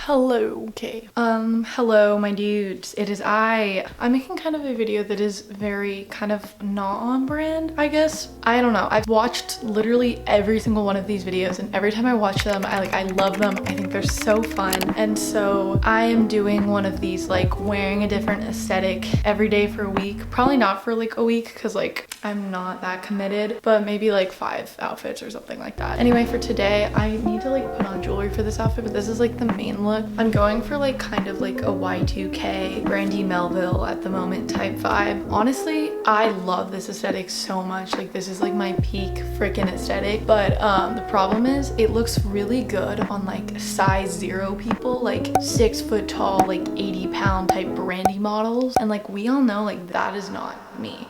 Hello, okay. Hello my dudes. It is I'm making kind of a video that is very kind of not on brand, I guess. I don't know. I've watched literally every single one of these videos, and every time I watch them, I love them. I think they're so fun. And so I am doing one of these, like wearing a different aesthetic every day for a week. Probably not for like a week, because like I'm not that committed, but maybe like 5 outfits or something like that. Anyway, for today, I need to like put on jewelry for this outfit, but this is like the main look. I'm going for like kind of like a Y2K Brandy Melville at the moment type vibe. Honestly, I love this aesthetic so much. Like this is like my peak freaking aesthetic, but the problem is it looks really good on like size 0 people, like 6 foot tall, like 80-pound type Brandy models, and like we all know like that is not me.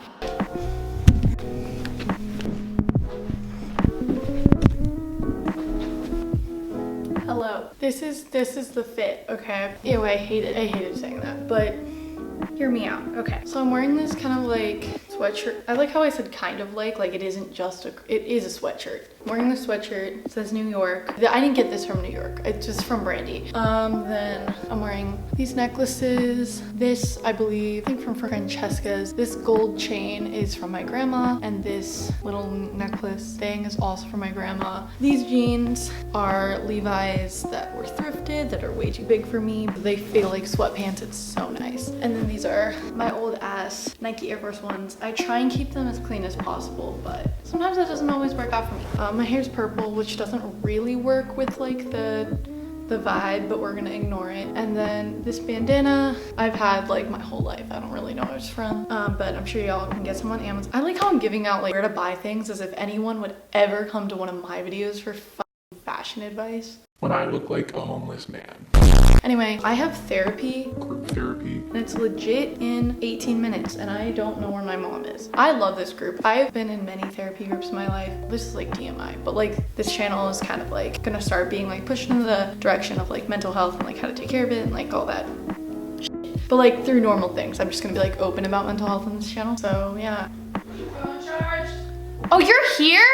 Hello. This is the fit, okay? Ew, I hated saying that, but hear me out. Okay, so I'm wearing this kind of like sweatshirt. I like how I said kind of like it isn't just it is a sweatshirt. I'm wearing this sweatshirt. It says New York. I didn't get this from New York. It's just from Brandy. Then I'm wearing these necklaces. This, I think from Francesca's. This gold chain is from my grandma, and this little necklace thing is also from my grandma. These jeans are Levi's that were thrifted, that are way too big for me. They feel like sweatpants. It's so nice. And then these are my old ass Nike Air Force Ones. I try and keep them as clean as possible, but sometimes that doesn't always work out for me. My hair's purple, which doesn't really work with like the vibe, but we're gonna ignore it. And then this bandana I've had like my whole life. I don't really know where it's from, but I'm sure y'all can get some on Amazon. I like how I'm giving out like where to buy things as if anyone would ever come to one of my videos for fashion advice. When I look like a homeless man. Anyway, I have therapy. Group therapy. And it's legit in 18 minutes, and I don't know where my mom is. I love this group. I've been in many therapy groups in my life. This is like TMI, but like this channel is kind of like gonna start being like pushed in the direction of like mental health and like how to take care of it and like all that shit. But like through normal things. I'm just gonna be like open about mental health on this channel. So yeah. Oh, you're here?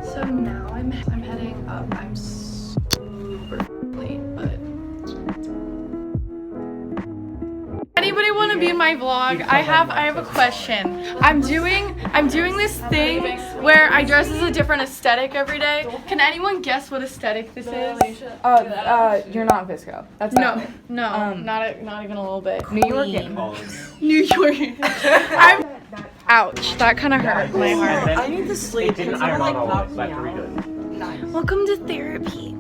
So now I'm heading up. I'm super late, but anybody want to be in my vlog? I have a question. I'm doing this thing where I dress as a different aesthetic every day. Can anyone guess what aesthetic this is? You're not VsCoo. That's not even a little bit. New York. New York. I'm. Ouch, that kind of hurt my heart. I need to sleep because someone like knocked me out. Nice. Welcome to therapy.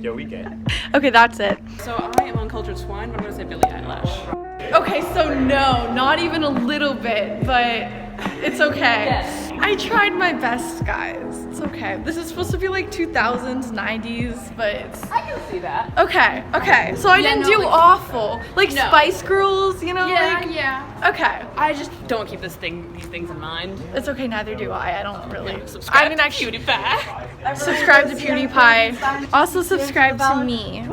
Yo, we get. Okay, that's it. So I am uncultured swine, but I'm gonna say Billie Eilish. Okay, so no, not even a little bit, but it's okay. Yes. I tried my best, guys. It's okay. This is supposed to be like 2000s, 90s, but it's... I can see that. Okay. So I didn't do awful. Like Spice Girls, you know? Yeah. Okay. I just don't keep these things in mind. It's okay, neither do I. I don't really... Yeah, subscribe to PewDiePie. Subscribe to PewDiePie. Also subscribe to me.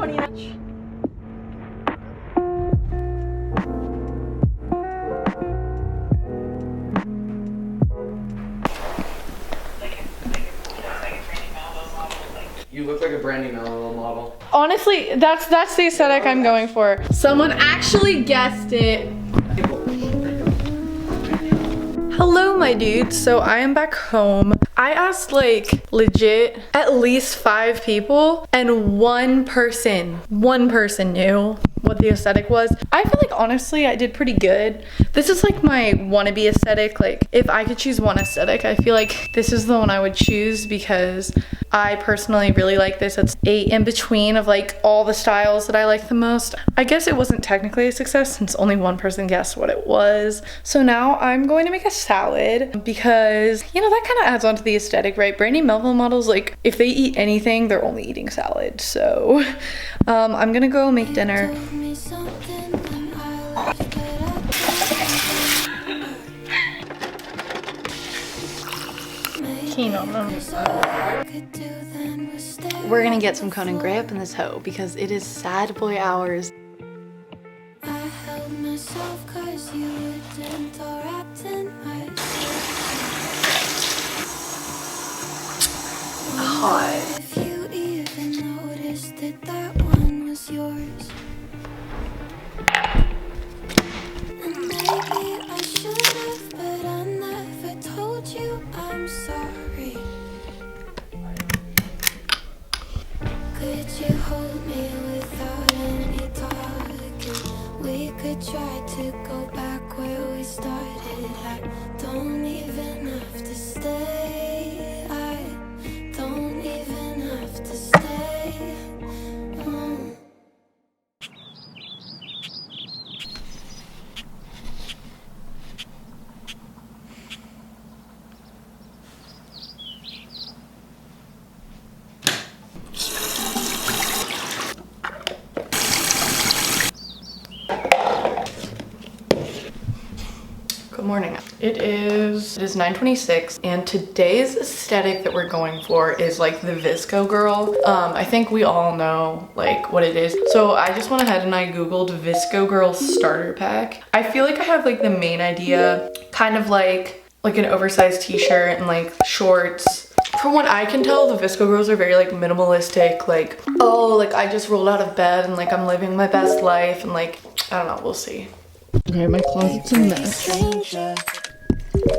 You look like a Brandy Melville model. Honestly, that's the aesthetic I'm going for. Someone actually guessed it. Hello, my dudes. So I am back home. I asked like legit at least 5 people, and one person knew what the aesthetic was. I feel like honestly I did pretty good. This is like my wannabe aesthetic. Like if I could choose one aesthetic, I feel like this is the one I would choose because I personally really like this. It's a in between of like all the styles that I like the most. I guess it wasn't technically a success since only one person guessed what it was. So now I'm going to make a salad because, you know, that kind of adds on to the aesthetic, right? Brandy Melville models, like if they eat anything, they're only eating salad. So I'm gonna go make dinner. We're gonna get some Conan Gray up in this hoe because it is sad boy hours. I held myself 'cause you were dead. Hot. If you even noticed that that one was yours. And maybe I should have, but I never told you I'm sorry. Could you hold me without any talking? We could try to go back where we started. I don't even have to stay. I don't even have to stay. Good morning. It is 9:26 and today's aesthetic that we're going for is like the VsCoo girl. I think we all know like what it is. So I just went ahead and I googled VsCoo girl starter pack. I feel like I have like the main idea, kind of like an oversized t-shirt and like shorts. From what I can tell, the VsCoo girls are very like minimalistic, like, oh, like I just rolled out of bed and like I'm living my best life and like, I don't know, we'll see. Okay, my closet's a mess.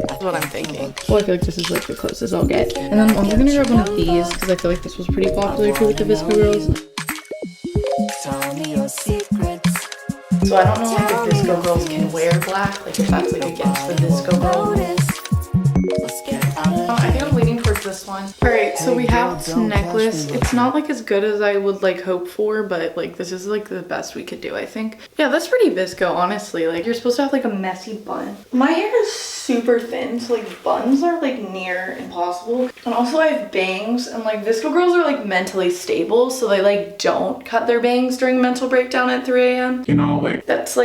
That's what I'm thinking. Well, I feel like this is like the closest I'll get. And then I'm gonna grab one of these because I feel like this was pretty popular too with the VsCoo girls. So I don't know like if VsCoo girls can wear black, like if that's like against the VsCoo girl. I think I'm leaning towards this one. Alright, so we have this necklace. It's not like as good as I would like hope for, but like this is like the best we could do, I think. Yeah, that's pretty VsCoo, honestly. Like you're supposed to have like a messy bun. My hair is super thin, so like buns are like near impossible. And also I have bangs, and like VsCoo girls are like mentally stable, so they like don't cut their bangs during mental breakdown at 3 a.m. You know, like, That's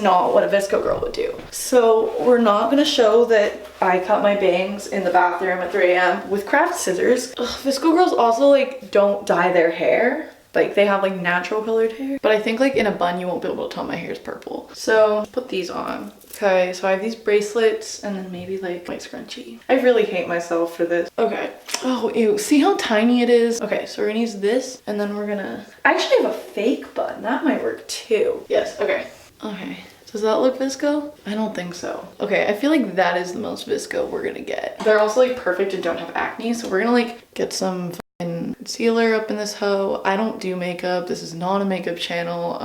not what a VsCoo girl would do. So we're not gonna show that I cut my bangs in the bathroom at 3 a.m. with craft scissors. Ugh, VsCoo girls also like don't dye their hair. Like they have like natural colored hair. But I think like in a bun you won't be able to tell my hair is purple. So put these on. Okay, so I have these bracelets and then maybe like my scrunchie. I really hate myself for this. Okay. Oh, ew. See how tiny it is? Okay, so we're gonna use this and then we're gonna... I actually have a fake bun. That might work too. Yes, okay. Okay. Does that look VsCoo? I don't think so. Okay, I feel like that is the most VsCoo we're gonna get. They're also like perfect and don't have acne, so we're gonna like get some fucking concealer up in this hoe. I don't do makeup. This is not a makeup channel.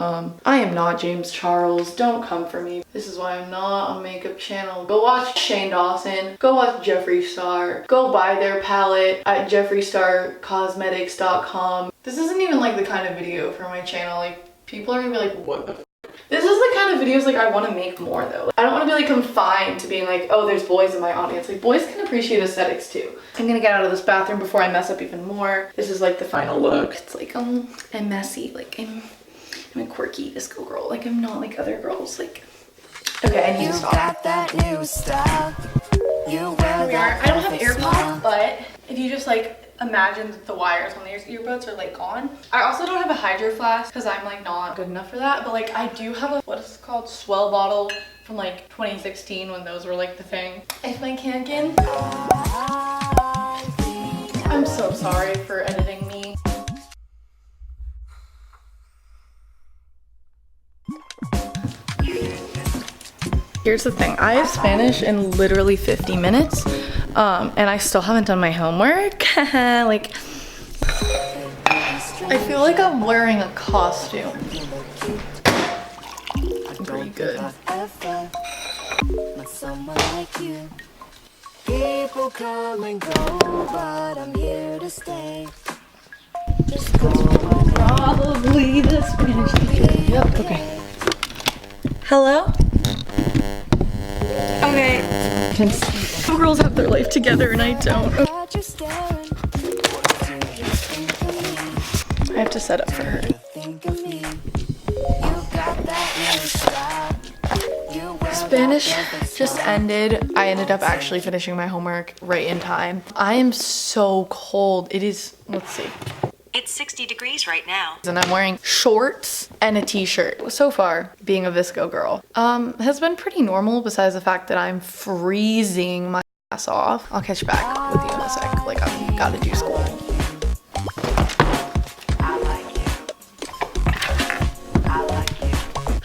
I am not James Charles. Don't come for me. This is why I'm not a makeup channel. Go watch Shane Dawson. Go watch Jeffree Star. Go buy their palette at jeffreestarcosmetics.com. This isn't even like the kind of video for my channel. Like people are gonna be like, what the f. This is the kind of videos like I want to make more though. I don't want to be like confined to being like, oh, there's boys in my audience. Like boys can appreciate aesthetics too. I'm gonna get out of this bathroom before I mess up even more. This is like the final look. It's like I'm messy. Like I'm a quirky VsCoo girl. Like I'm not like other girls. Like okay, I need to stop. Got that new style. You wear Here we are. I don't have AirPods, but if you just like imagine that the wires on the earbuds are like gone. I also don't have a hydro flask because I'm like not good enough for that, but like I do have a, what is it called, swell bottle from like 2016 when those were like the thing. If my can. I'm so sorry for editing me. Here's the thing, I have Spanish in literally 50 minutes. And I still haven't done my homework. Like, I feel like I'm wearing a costume. Pretty good. People come and go, but I'm here to stay. Probably the Spanish teacher. Yep, okay. Hello? Okay. Some girls have their life together and I don't. I have to set up for her. Spanish just ended. I ended up actually finishing my homework right in time. I am so cold. It is, let's see. It's 60 degrees right now. And I'm wearing shorts and a t-shirt. So far, being a VsCoo girl, has been pretty normal besides the fact that I'm freezing my ass off. I'll catch back with you in a sec. Like, I've gotta do school.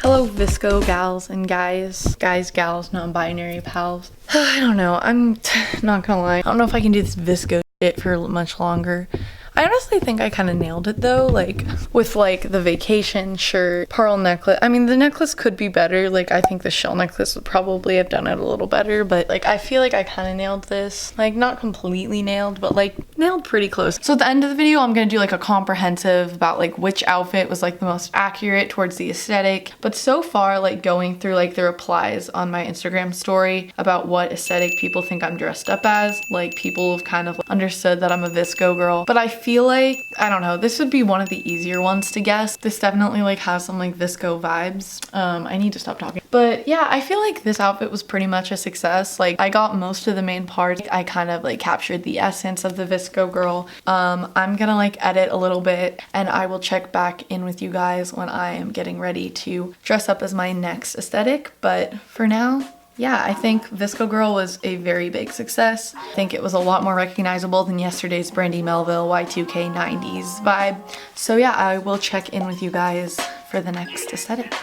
Hello, VsCoo gals and guys. Guys, gals, non-binary pals. I don't know. I'm not gonna lie. I don't know if I can do this VsCoo shit for much longer. I honestly think I kind of nailed it though, like with like the vacation shirt, pearl necklace. I mean, the necklace could be better. Like, I think the shell necklace would probably have done it a little better, but like I feel like I kind of nailed this. Like, not completely nailed, but like nailed pretty close. So at the end of the video, I'm gonna do like a comprehensive about like which outfit was like the most accurate towards the aesthetic. But so far, like going through like the replies on my Instagram story about what aesthetic people think I'm dressed up as, like people have kind of understood that I'm a VsCoo girl. But I feel like, I don't know, this would be one of the easier ones to guess. This definitely like has some like VsCoo vibes. I need to stop talking. But yeah, I feel like this outfit was pretty much a success. Like, I got most of the main parts. I kind of like captured the essence of the VsCoo girl. I'm gonna like edit a little bit and I will check back in with you guys when I am getting ready to dress up as my next aesthetic. But for now, yeah, I think VsCoo Girl was a very big success. I think it was a lot more recognizable than yesterday's Brandy Melville Y2K 90s vibe. So yeah, I will check in with you guys for the next aesthetic.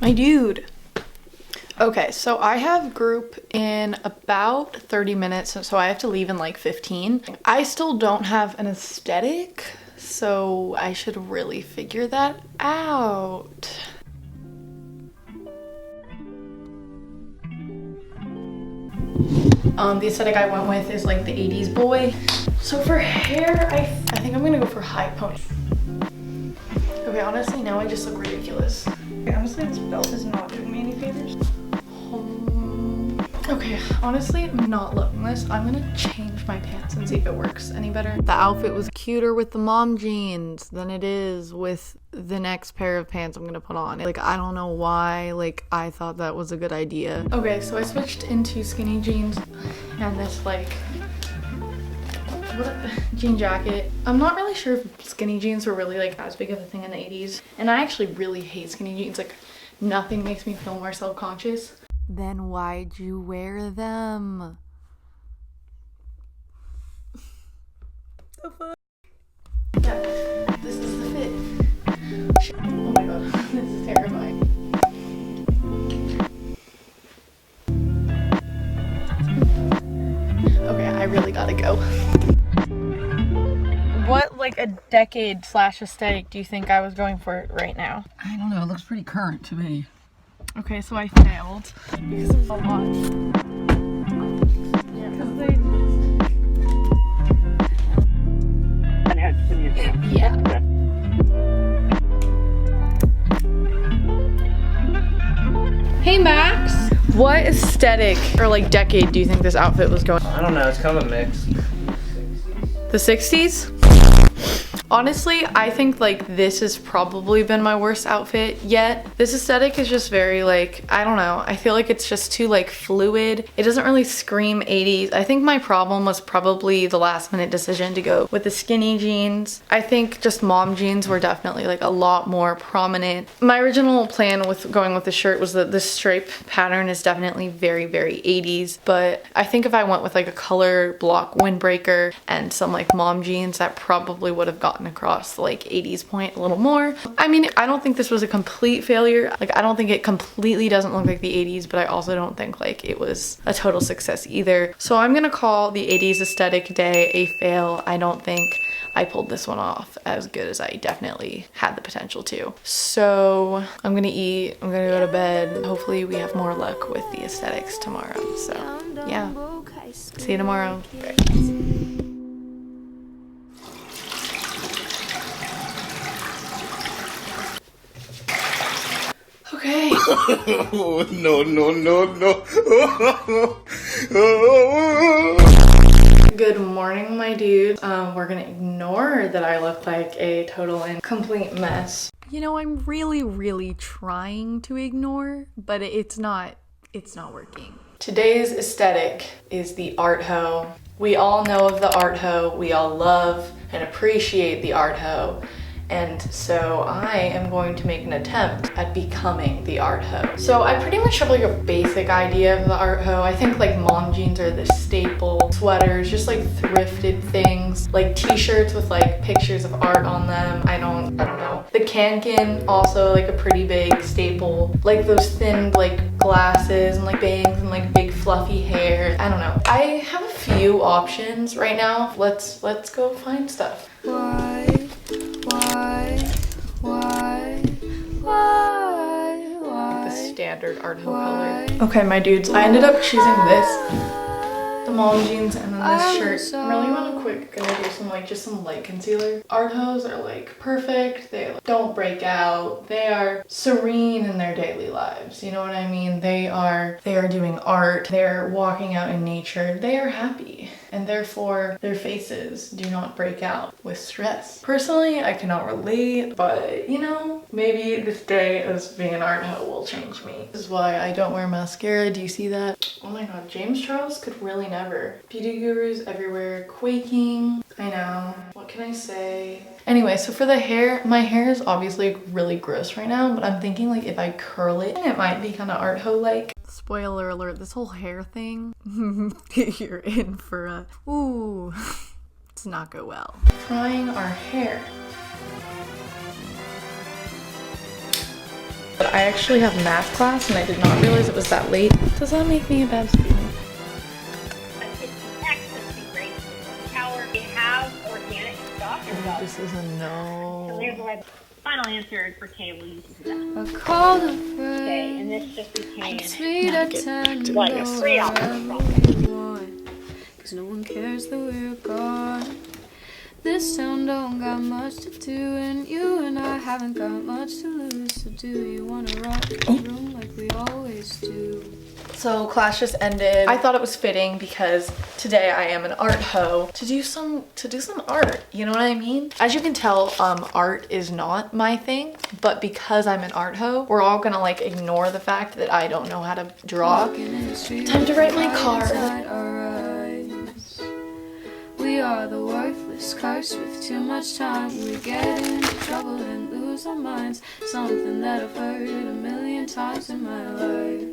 My dude. Okay, so I have group in about 30 minutes, so I have to leave in like 15. I still don't have an aesthetic, so I should really figure that out. The aesthetic I went with is like the 80s boy. So for hair, I think I'm gonna go for high pony. Okay, honestly, now I just look ridiculous. Honestly, this belt is not doing me any favors. Okay, honestly, I'm not loving this. I'm gonna change my pants and see if it works any better. The outfit was cuter with the mom jeans than it is with the next pair of pants I'm gonna put on. Like, I don't know why, like, I thought that was a good idea. Okay, so I switched into skinny jeans and this, like, jean jacket. I'm not really sure if skinny jeans were really, like, as big of a thing in the 80s. And I actually really hate skinny jeans. Like, nothing makes me feel more self-conscious. Then why'd you wear them? The fuck? Yeah, this is the fit. Shit. Oh my god, this is terrifying. Okay, I really gotta go. What, like, a decade / aesthetic do you think I was going for right now? I don't know, it looks pretty current to me. Okay, so I failed because of the watch. Yeah, because they... Yeah. Hey, Max! What aesthetic or, like, decade do you think this outfit was going? I don't know, it's kind of a mix. The 60s? Honestly, I think like this has probably been my worst outfit yet. This aesthetic is just very like, I don't know. I feel like it's just too like fluid. It doesn't really scream 80s. I think my problem was probably the last minute decision to go with the skinny jeans. I think just mom jeans were definitely like a lot more prominent. My original plan with going with the shirt was that the stripe pattern is definitely very, very 80s. But I think if I went with like a color block windbreaker and some like mom jeans, that probably would have gotten across the like 80s point a little more. I mean, I don't think this was a complete failure. Like, I don't think it completely doesn't look like the 80s, but I also don't think like it was a total success either. So I'm gonna call the 80s aesthetic day a fail. I don't think I pulled this one off as good as I definitely had the potential to. So I'm gonna eat, I'm gonna go to bed. Hopefully we have more luck with the aesthetics tomorrow. So yeah, see you tomorrow. Bye. Okay. No, no, no, no. Good morning, my dude. We're gonna ignore that I look like a total and complete mess. You know, I'm really, really trying to ignore, but it's not working. Today's aesthetic is the art hoe. We all know of the art hoe. We all love and appreciate the art hoe. And so I am going to make an attempt at becoming the art hoe. So I pretty much have like a basic idea of the art hoe. I think like mom jeans are the staple, sweaters, just like thrifted things, like t-shirts with like pictures of art on them. I don't know. The cancan, also like a pretty big staple, like those thin like glasses and like bangs and like big fluffy hair. I don't know. I have a few options right now. Let's go find stuff. The standard art hoe color. Okay, my dudes, I ended up choosing this, the mom jeans, and then this shirt. I'm really gonna do some like just some light concealer. Art hoes are like perfect. They don't break out. They are serene in their daily lives. You know what I mean? They are doing art. They're walking out in nature. They are happy. And therefore their faces do not break out with stress. Personally, I cannot relate, but you know, maybe this day as being an art hoe will change me. This is why I don't wear mascara. Do you see that? Oh my god, James Charles could really never. Beauty gurus everywhere quaking. I know. What can I say? Anyway, so for the hair, my hair is obviously really gross right now, but I'm thinking like if I curl it, it might be kind of art hoe-like. Spoiler alert, this whole hair thing, you're in for a, ooh, it's not go well. Frying our hair. But I actually have math class and I did not realize it was that late. Does that make me a bad student? This is a no. So there's the final answer for K. We'll use that. I called a friend. Okay, and this just became like a 3 option. Cause no one cares that we're gone. This town don't got much to do, and you and I haven't got much to lose. So do you wanna rock the room like we always do? So class just ended. I thought it was fitting because today I am an art hoe to do some art. You know what I mean? As you can tell, art is not my thing, but because I'm an art hoe, we're all gonna like ignore the fact that I don't know how to draw. Time to write my card. We are the worthless curse with too much time. We get into trouble and lose our minds. Something that I've heard 1,000,000 times in my life.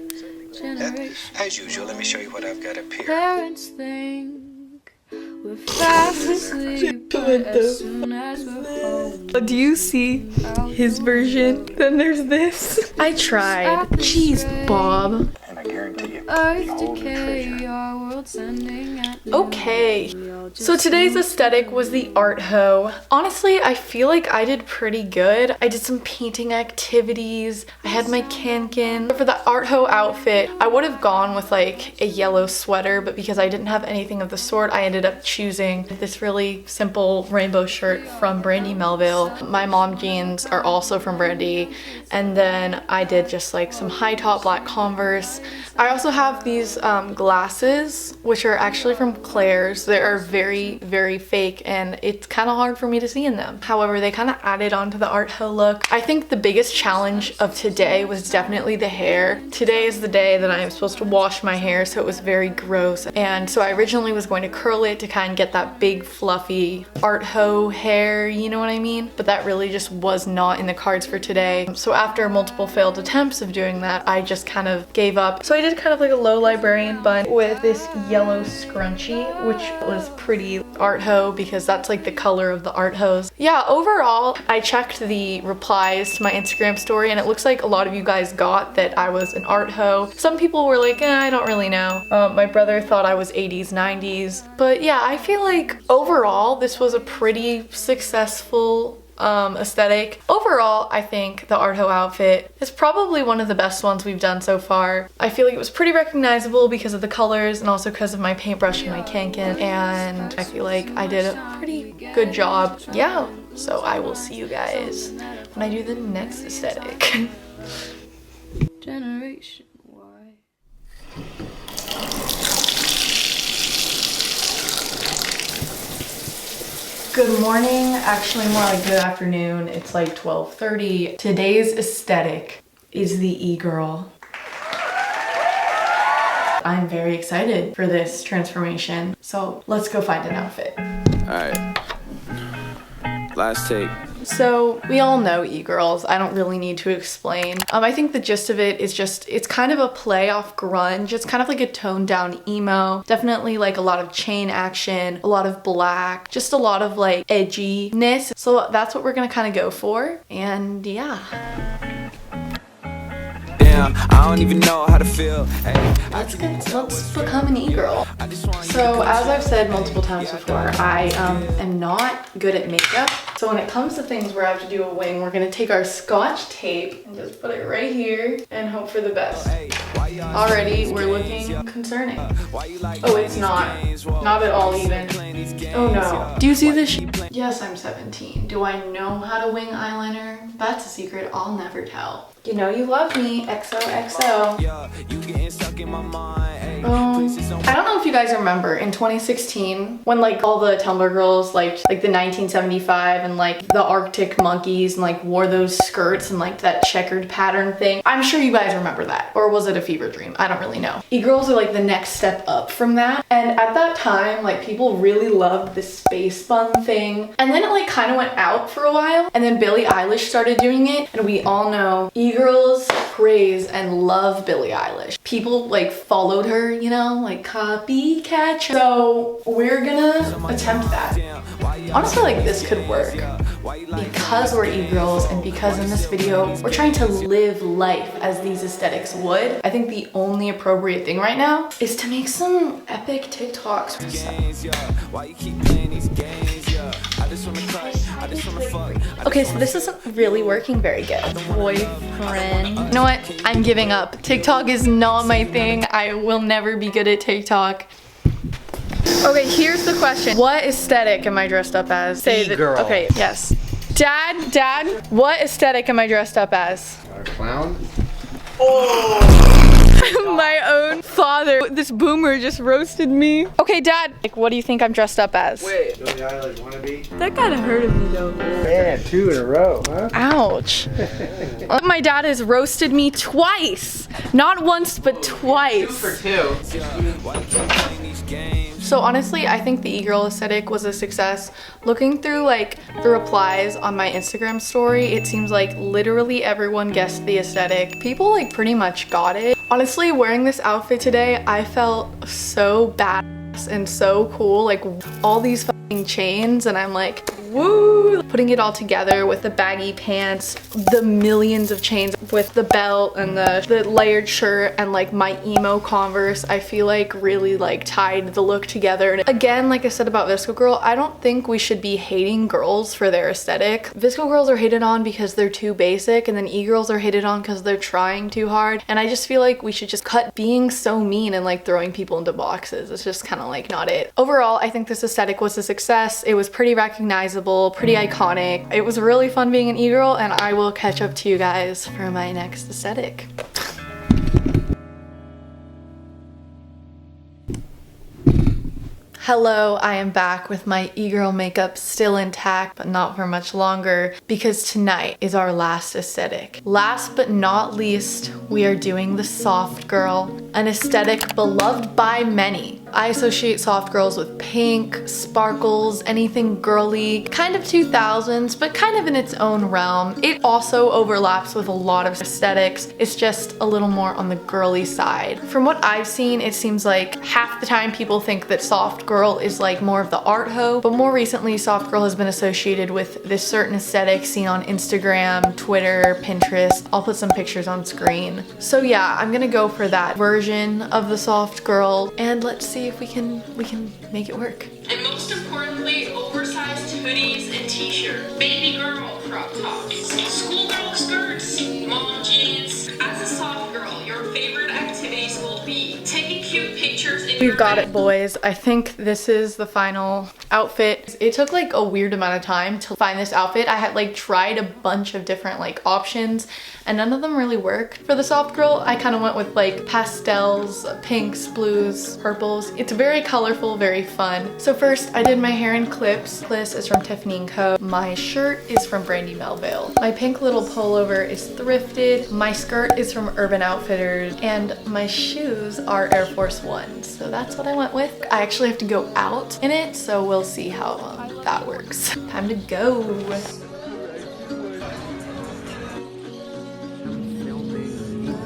As usual, let me show you what I've got up here. Parents think we're fast asleep, but as soon as we're home. Do you see his version? Then there's this. I tried. Jeez, Bob. And I guarantee you, Earth decay, our world's ending at okay, so today's aesthetic was the art hoe. Honestly, I feel like I did pretty good. I did some painting activities. I had my cancan. For the art hoe outfit, I would have gone with like a yellow sweater, but because I didn't have anything of the sort, I ended up choosing this really simple rainbow shirt from Brandy Melville. My mom jeans are also from Brandy. And then I did just like some high top black Converse. I also have these glasses, which are actually from Claire's. They are very, very fake and it's kind of hard for me to see in them. However, they kind of added on to the art hoe look. I think the biggest challenge of today was definitely the hair. Today is the day that I am supposed to wash my hair, so it was very gross. And so I originally was going to curl it to kind of get that big fluffy art hoe hair, you know what I mean? But that really just was not in the cards for today. So after multiple failed attempts of doing that, I just kind of gave up. So I did kind of like a low librarian bun with this yellow scrunchie, which was pretty art hoe because that's like the color of the art hose. Yeah, overall, I checked the replies to my Instagram story and it looks like a lot of you guys got that I was an art hoe. Some people were like, I don't really know. My brother thought I was 80s, 90s. But yeah, I feel like overall, this was a pretty successful aesthetic. Overall, I think the art hoe outfit is probably one of the best ones we've done so far. I feel like it was pretty recognizable because of the colors and also because of my paintbrush and my cancan, and I feel like I did a pretty good job. Yeah, so I will see you guys when I do the next aesthetic. Generation Y. Good morning, actually more like good afternoon. It's like 12:30. Today's aesthetic is the e-girl. I'm very excited for this transformation. So let's go find an outfit. Alright. Last take. So we all know e-girls. I don't really need to explain. I think the gist of it is just, it's kind of a play off grunge. It's kind of like a toned down emo. Definitely like a lot of chain action, a lot of black, just a lot of like edginess. So that's what we're gonna kind of go for. And yeah. I don't even know how to feel. Hey, let's become an e-girl. So as I've said multiple times before, I am not good at makeup. So when it comes to things where I have to do a wing, we're gonna take our Scotch tape and just put it right here and hope for the best. Already we're looking concerning. Oh, it's not at all even. Oh no. Do you see this? Yes, I'm 17. Do I know how to wing eyeliner? That's a secret I'll never tell. You know you love me, XOXO. I don't know if you guys remember in 2016 when like all the Tumblr girls like the 1975 and like the Arctic Monkeys and like wore those skirts and like that checkered pattern thing. I'm sure you guys remember that. Or was it a fever dream? I don't really know. E-girls are like the next step up from that. And at that time, like people really loved the space bun thing. And then it like kind of went out for a while. And then Billie Eilish started doing it. And we all know e-girls praise and love Billie Eilish. People like followed her, you know, like copycat. So we're gonna attempt that. Honestly, like this could work because we're e-girls and because in this video we're trying to live life as these aesthetics would. I think the only appropriate thing right now is to make some epic TikToks. Okay, so this isn't really working very good. Boyfriend. You know what? I'm giving up. TikTok is not my thing. I will never be good at TikTok. Okay, here's the question. What aesthetic am I dressed up as? Say that. Okay, yes. Dad, what aesthetic am I dressed up as? A clown? My own father. This boomer just roasted me. Okay, Dad, like, what do you think I'm dressed up as? Wait, Billie Eilish wannabe? That kind of hurted me though. Man, 2 in a row, huh? Ouch. My dad has roasted me twice. Not once, but twice. 2 for 2. So honestly, I think the e-girl aesthetic was a success. Looking through like the replies on my Instagram story, it seems like literally everyone guessed the aesthetic. People like pretty much got it. Honestly, wearing this outfit today, I felt so badass and so cool. Like all these fucking chains and I'm like, woo! Putting it all together with the baggy pants, the millions of chains with the belt and the layered shirt and like my emo Converse, I feel like really like tied the look together. And again, like I said about VsCoo Girl, I don't think we should be hating girls for their aesthetic. VsCoo girls are hated on because they're too basic and then e-girls are hated on because they're trying too hard. And I just feel like we should just cut being so mean and like throwing people into boxes. It's just kind of like not it. Overall, I think this aesthetic was a success. It was pretty recognizable, pretty iconic. It was really fun being an e-girl and I will catch up to you guys for my next aesthetic. Hello, I am back with my e-girl makeup still intact, but not for much longer because tonight is our last aesthetic. Last but not least, we are doing the soft girl, an aesthetic beloved by many. I associate soft girls with pink, sparkles, anything girly, kind of 2000s, but kind of in its own realm. It also overlaps with a lot of aesthetics. It's just a little more on the girly side. From what I've seen, it seems like half the time people think that soft girl is like more of the art hoe, but more recently soft girl has been associated with this certain aesthetic seen on Instagram, Twitter, Pinterest. I'll put some pictures on screen. So yeah, I'm gonna go for that version of the soft girl and let's see if we can make it work. And most importantly, oversized hoodies and t-shirts. Baby girl crop tops. Schoolgirl skirts. Mom jeans. As a soft girl, your favorite activities will be taking cute pictures in We've got it, boys. I think this is the final outfit. It took like a weird amount of time to find this outfit. I had like tried a bunch of different like options and none of them really worked. For the soft girl, I kind of went with like pastels, pinks, blues, purples. It's very colorful, very fun. So first I did my hair in clips. This is from Tiffany & Co. My shirt is from Brandy Melville. My pink little pullover is thrifted. My skirt is from Urban Outfitters and my shoes are Air Force Ones. So that's what I went with. I actually have to go out in it, so we'll see how that works. Time to go.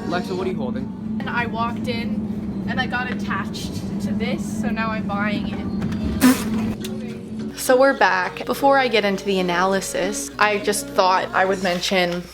Alexa, what are you holding? And I walked in and I got attached to this, so now I'm buying it. So we're back. Before I get into the analysis, I just thought I would mention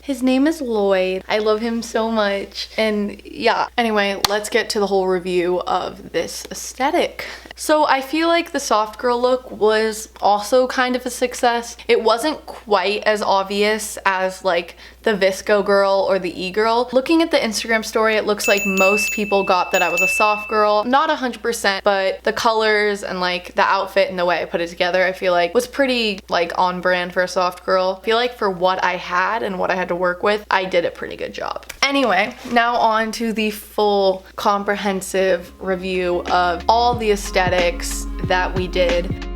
his name is Lloyd. I love him so much. And yeah, anyway, let's get to the whole review of this aesthetic. So I feel like the soft girl look was also kind of a success. It wasn't quite as obvious as like the VsCoo girl or the e-girl. Looking at the Instagram story, it looks like most people got that I was a soft girl. Not 100%, but the colors and like the outfit and the way I put it together, I feel like was pretty like on brand for a soft girl. I feel like for what I had and what I had to work with, I did a pretty good job. Anyway, now on to the full comprehensive review of all the aesthetics that we did.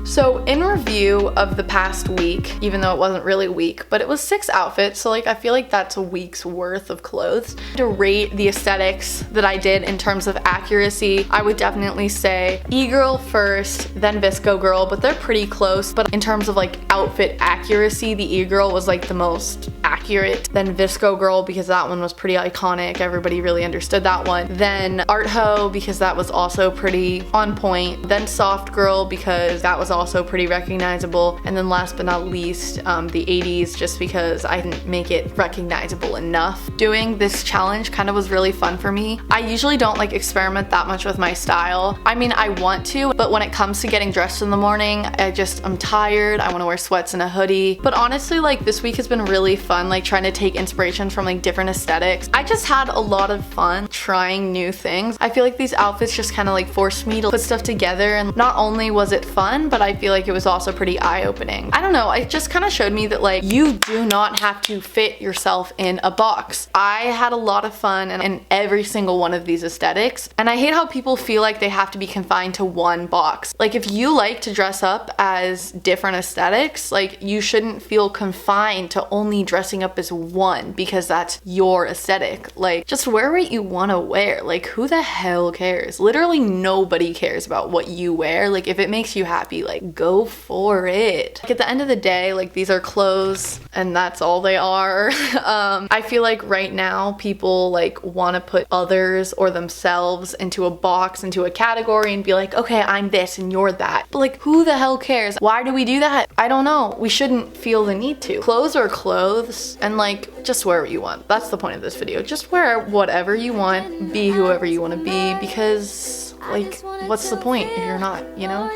So in review of the past week, even though it wasn't really a week, but it was 6 outfits, so like I feel like that's a week's worth of clothes. To rate the aesthetics that I did in terms of accuracy, I would definitely say e-girl first, then VsCoo girl, but they're pretty close. But in terms of like outfit accuracy, the e-girl was like the most accurate. Then VsCoo girl, because that one was pretty iconic, everybody really understood that one. Then art hoe, because that was also pretty on point. Then soft girl, because that was also pretty recognizable. And then last but not least, the 80s, just because I didn't make it recognizable enough. Doing this challenge kind of was really fun for me. I usually don't like experiment that much with my style. I mean, I want to, but when it comes to getting dressed in the morning, I'm tired. I want to wear sweats and a hoodie. But honestly, like this week has been really fun, like trying to take inspiration from like different aesthetics. I just had a lot of fun trying new things. I feel like these outfits just kind of like forced me to put stuff together, and not only was it fun, but I feel like it was also pretty eye-opening. I don't know, it just kind of showed me that like you do not have to fit yourself in a box. I had a lot of fun in every single one of these aesthetics, and I hate how people feel like they have to be confined to one box. Like if you like to dress up as different aesthetics, like you shouldn't feel confined to only dressing up as one because that's your aesthetic. Like just wear what you want to wear. Like who the hell cares? Literally nobody cares about what you wear. Like if it makes you happy, like go for it. Like, at the end of the day, like these are clothes and that's all they are. I feel like right now people like want to put others or themselves into a box, into a category, and be like, okay, I'm this and you're that. But like who the hell cares? Why do we do that? I don't know. We shouldn't feel the need to. Clothes are clothes, and like just wear what you want. That's the point of this video. Just wear whatever you want, be whoever you want to be, because like what's the point if you're not, you know?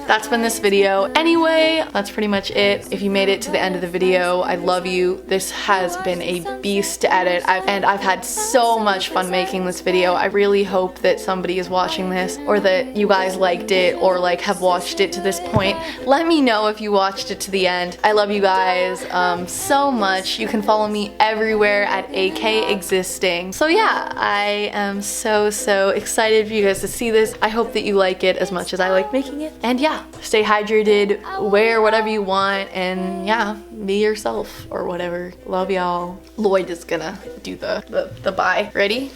That's been this video. Anyway, that's pretty much it. If you made it to the end of the video, I love you. This has been a beast to edit, and I've had so much fun making this video. I really hope that somebody is watching this, or that you guys liked it, or like have watched it to this point. Let me know if you watched it to the end. I love you guys so much. You can follow me everywhere at dkfdsafjdfj. So yeah, I am so excited for you guys to see this. I hope that you like it as much as I like making it. And yeah, stay hydrated, wear whatever you want, and yeah, be yourself or whatever. Love y'all. Lloyd is gonna do the bye. Ready?